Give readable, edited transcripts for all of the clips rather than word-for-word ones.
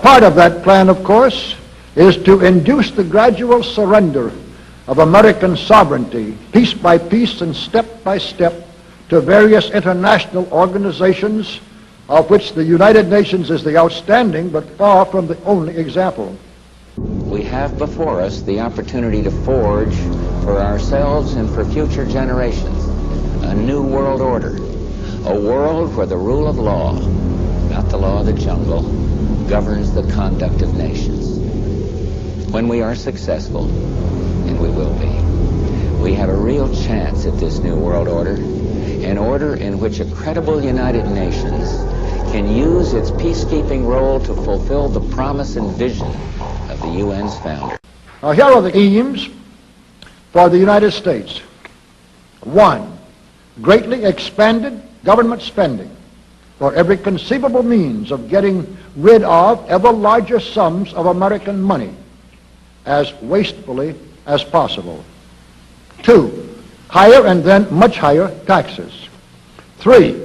part of that plan, of course, is to induce the gradual surrender of American sovereignty, piece by piece and step by step, to various international organizations, of which the United Nations is the outstanding but far from the only example. We have before us the opportunity to forge for ourselves and for future generations a new world order, a world where the rule of law, not the law of the jungle, governs the conduct of nations. When we are successful, and we will be, we have a real chance at this new world order, an order in which a credible United Nations can use its peacekeeping role to fulfill the promise and vision of the UN's founder. Now, here are the aims for the United States. 1, greatly expanded government spending for every conceivable means of getting rid of ever larger sums of American money as wastefully as possible. 2, higher and then much higher taxes. 3,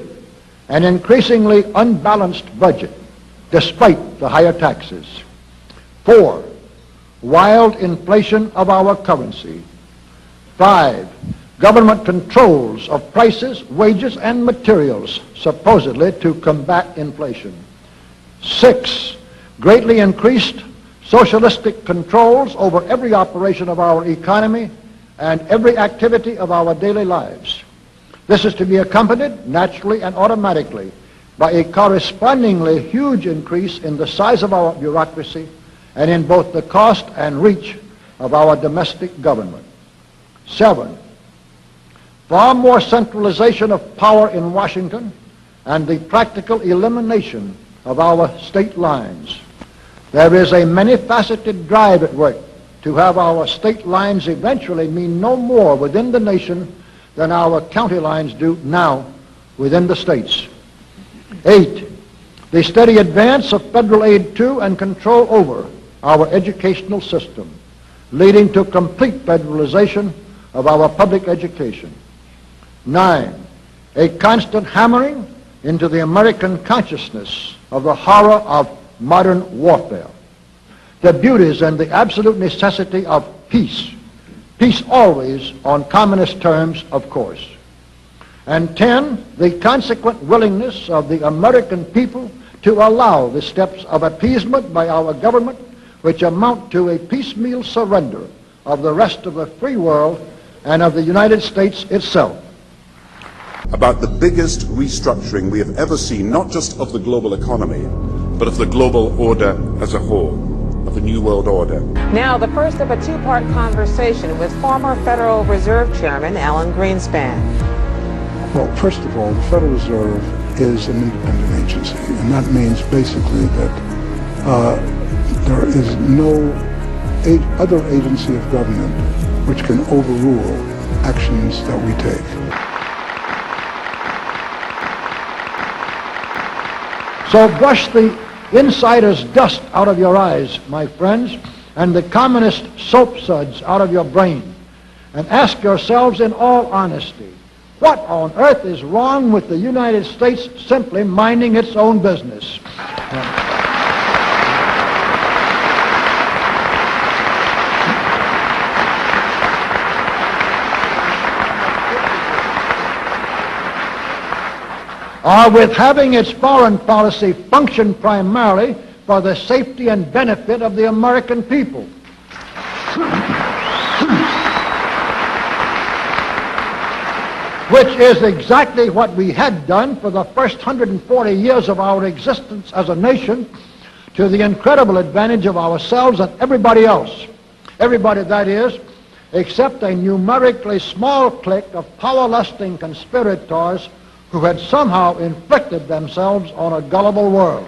an increasingly unbalanced budget despite the higher taxes. 4, wild inflation of our currency. 5, government controls of prices, wages, and materials, supposedly to combat inflation. 6, greatly increased socialistic controls over every operation of our economy and every activity of our daily lives. This is to be accompanied naturally and automatically by a correspondingly huge increase in the size of our bureaucracy and in both the cost and reach of our domestic government. 7, far more centralization of power in Washington and the practical elimination of our state lines. There is a many-faceted drive at work to have our state lines eventually mean no more within the nation than our county lines do now within the states. 8, the steady advance of federal aid to and control over our educational system, leading to complete federalization of our public education. 9, a constant hammering into the American consciousness of the horror of modern warfare, the beauties and the absolute necessity of peace, peace always on communist terms, of course. And 10, the consequent willingness of the American people to allow the steps of appeasement by our government which amount to a piecemeal surrender of the rest of the free world and of the United States itself. About the biggest restructuring we have ever seen, not just of the global economy, but of the global order as a whole, of a new world order. Now, the first of a two-part conversation with former Federal Reserve Chairman Alan Greenspan. Well, first of all, the Federal Reserve is an independent agency, and that means basically that there is no other agency of government which can overrule actions that we take. So brush the insider's dust out of your eyes, my friends, and the communist soap suds out of your brain, and ask yourselves in all honesty, what on earth is wrong with the United States simply minding its own business? Or with having its foreign policy function primarily for the safety and benefit of the American people. Which is exactly what we had done for the first 140 years of our existence as a nation, to the incredible advantage of ourselves and everybody else. Everybody, that is, except a numerically small clique of power-lusting conspirators who had somehow inflicted themselves on a gullible world.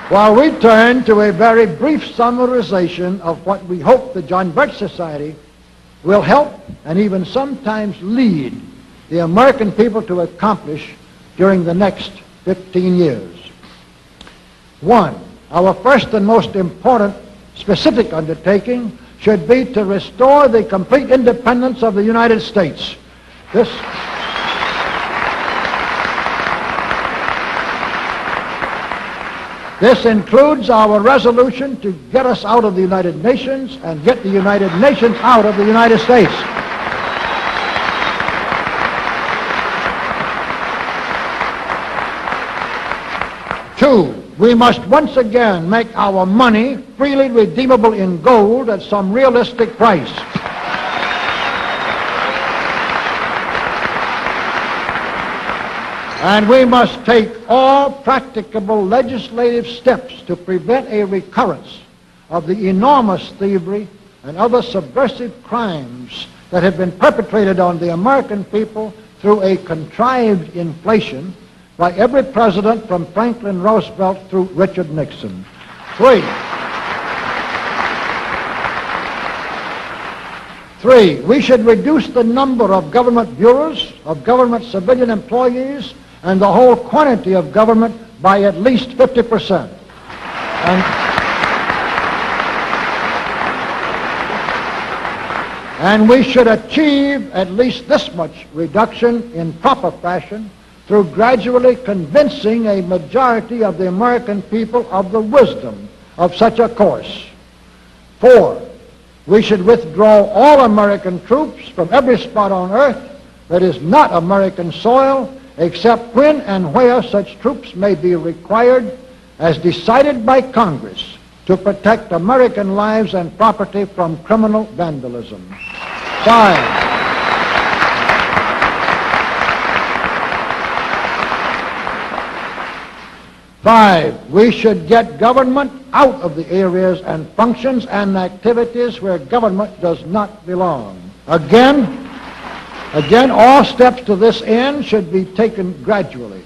While we turn to a very brief summarization of what we hope the John Birch Society will help and even sometimes lead the American people to accomplish during the next 15 years. 1, our first and most important specific undertaking should be to restore the complete independence of the United States. This includes our resolution to get us out of the United Nations and get the United Nations out of the United States. Two, we must once again make our money freely redeemable in gold at some realistic price. And we must take all practicable legislative steps to prevent a recurrence of the enormous thievery and other subversive crimes that have been perpetrated on the American people through a contrived inflation by every president from Franklin Roosevelt through Richard Nixon. Three, we should reduce the number of government bureaus, of government civilian employees, and the whole quantity of government by at least 50%. And we should achieve at least this much reduction in proper fashion through gradually convincing a majority of the American people of the wisdom of such a course. Four, we should withdraw all American troops from every spot on earth that is not American soil, except when and where such troops may be required as decided by Congress to protect American lives and property from criminal vandalism. Five, we should get government out of the areas and functions and activities where government does not belong. Again, all steps to this end should be taken gradually,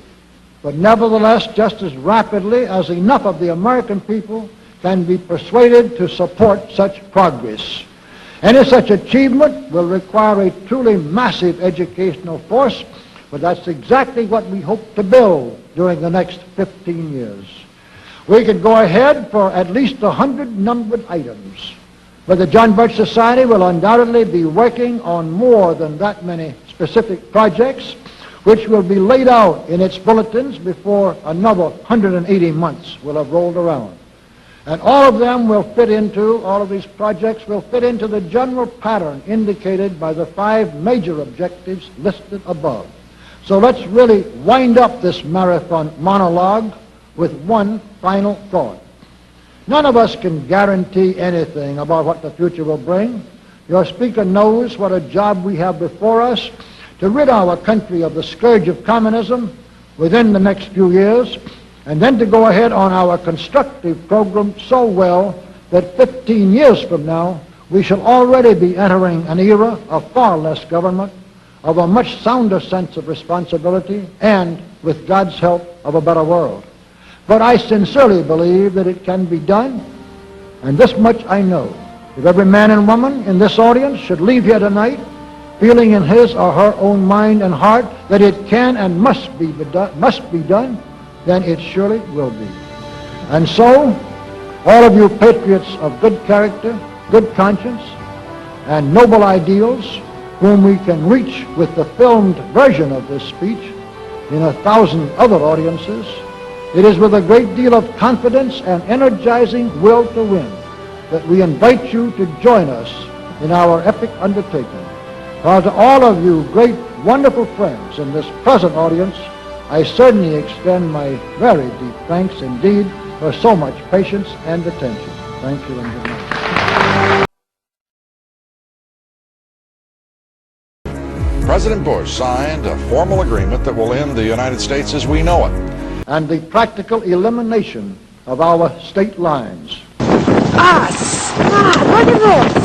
but nevertheless just as rapidly as enough of the American people can be persuaded to support such progress. Any such achievement will require a truly massive educational force, but that's exactly what we hope to build during the next 15 years. We could go ahead for at least 100 numbered items, but the John Birch Society will undoubtedly be working on more than that many specific projects, which will be laid out in its bulletins before another 180 months will have rolled around. And all of these projects will fit into the general pattern indicated by the 5 major objectives listed above. So let's really wind up this marathon monologue with one final thought. None of us can guarantee anything about what the future will bring. Your speaker knows what a job we have before us to rid our country of the scourge of communism within the next few years, and then to go ahead on our constructive program so well that 15 years from now we shall already be entering an era of far less government, of a much sounder sense of responsibility, and, with God's help, of a better world. But I sincerely believe that it can be done, and this much I know. If every man and woman in this audience should leave here tonight feeling in his or her own mind and heart that it can and must be done, then it surely will be. And so, all of you patriots of good character, good conscience, and noble ideals, whom we can reach with the filmed version of this speech in 1,000 other audiences, it is with a great deal of confidence and energizing will to win that we invite you to join us in our epic undertaking. While to all of you great, wonderful friends in this present audience, I certainly extend my very deep thanks indeed for so much patience and attention. Thank you and good night. President Bush signed a formal agreement that will end the United States as we know it. And the practical elimination of our state lines. Look at this!